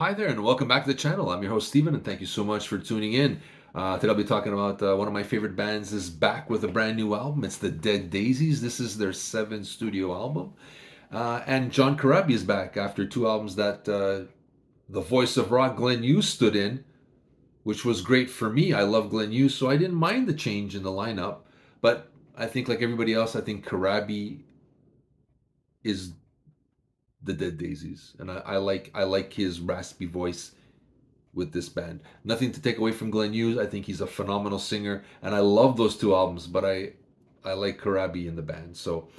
Hi there, and welcome back to the channel. I'm your host, Steven, and thank you so much for tuning in. Today I'll be talking about one of my favorite bands is back with a brand new album. It's the Dead Daisies. This is their seventh studio album. And John Corabi is back after two albums that the voice of rock, Glenn Hughes, stood in, which was great for me. I love Glenn Hughes, so I didn't mind the change in the lineup. But I think, like everybody else, I think Corabi is the Dead Daisies. And I like his raspy voice with this band. Nothing to take away from Glenn Hughes. I think he's a phenomenal singer, and I love those two albums. But I like Karabi in the band. So,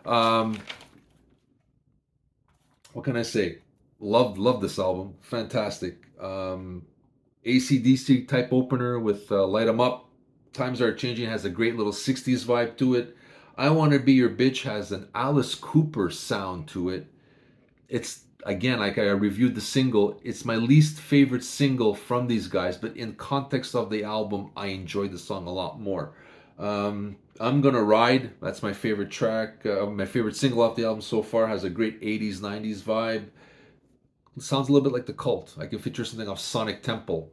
um, what can I say? Love this album. Fantastic. AC/DC type opener with Light 'Em Up. Times Are Changing has a great little 60s vibe to it. I Want to Be Your Bitch has an Alice Cooper sound to it. It's again, like I reviewed the single, it's my least favorite single from these guys, but in context of the album, I enjoyed the song a lot more. I'm Gonna Ride, that's my favorite track. My favorite single off the album so far, has a great 80s 90s vibe. It sounds a little bit like The Cult. I can picture something off Sonic Temple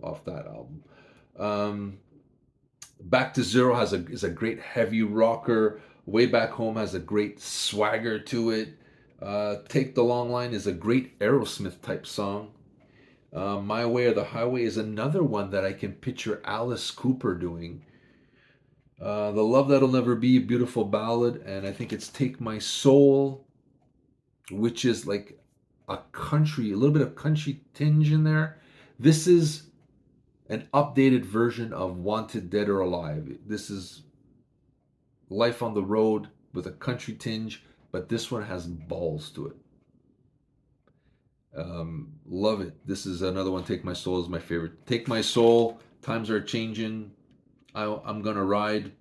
off that album. um, Back to Zero is a great heavy rocker. Way Back Home has a great swagger to it. Take the Long Line is a great Aerosmith type song. My Way or the Highway is another one that I can picture Alice Cooper doing. The Love That'll Never Be, a beautiful ballad, and I think it's Take My Soul, which is like a little bit of country tinge in there. This is an updated version of Wanted Dead or Alive. This is life on the road with a country tinge, but this one has balls to it. Love it. This is another one. Take My Soul is my favorite. Take My Soul, Times Are Changing, I'm Gonna Ride,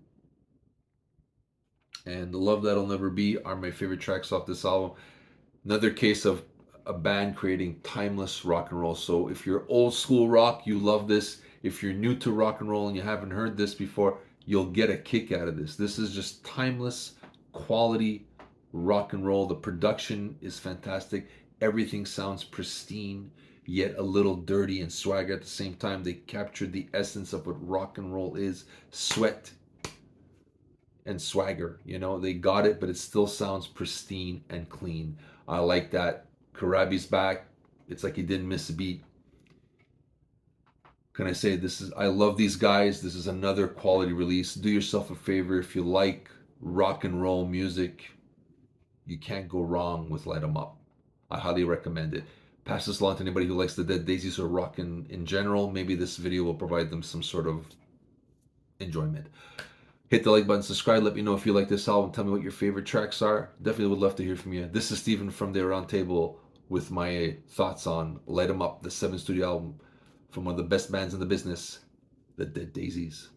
and The Love That'll Never Be are my favorite tracks off this album. Another case of a band creating timeless rock and roll. So if you're old school rock, you love this. If you're new to rock and roll and you haven't heard this before, you'll get a kick out of this. This is just timeless quality rock and roll. The production is fantastic. Everything sounds pristine, yet a little dirty and swagger at the same time. They captured the essence of what rock and roll is: sweat and swagger. They got it, but it still sounds pristine and clean. I like that. Karabi's back. It's like he didn't miss a beat. Can I say this is? I love these guys. This is another quality release. Do yourself a favor if you like rock and roll music. You can't go wrong with Light 'Em Up. I highly recommend it. Pass this along to anybody who likes the Dead Daisies or rock in general. Maybe this video will provide them some sort of enjoyment. Hit the like button, subscribe, let me know if you like this album, tell me what your favorite tracks are. Definitely would love to hear from you. This is Steven from the Aroundtable with my thoughts on Light 'Em Up, the 7th studio album from one of the best bands in the business, the Dead Daisies.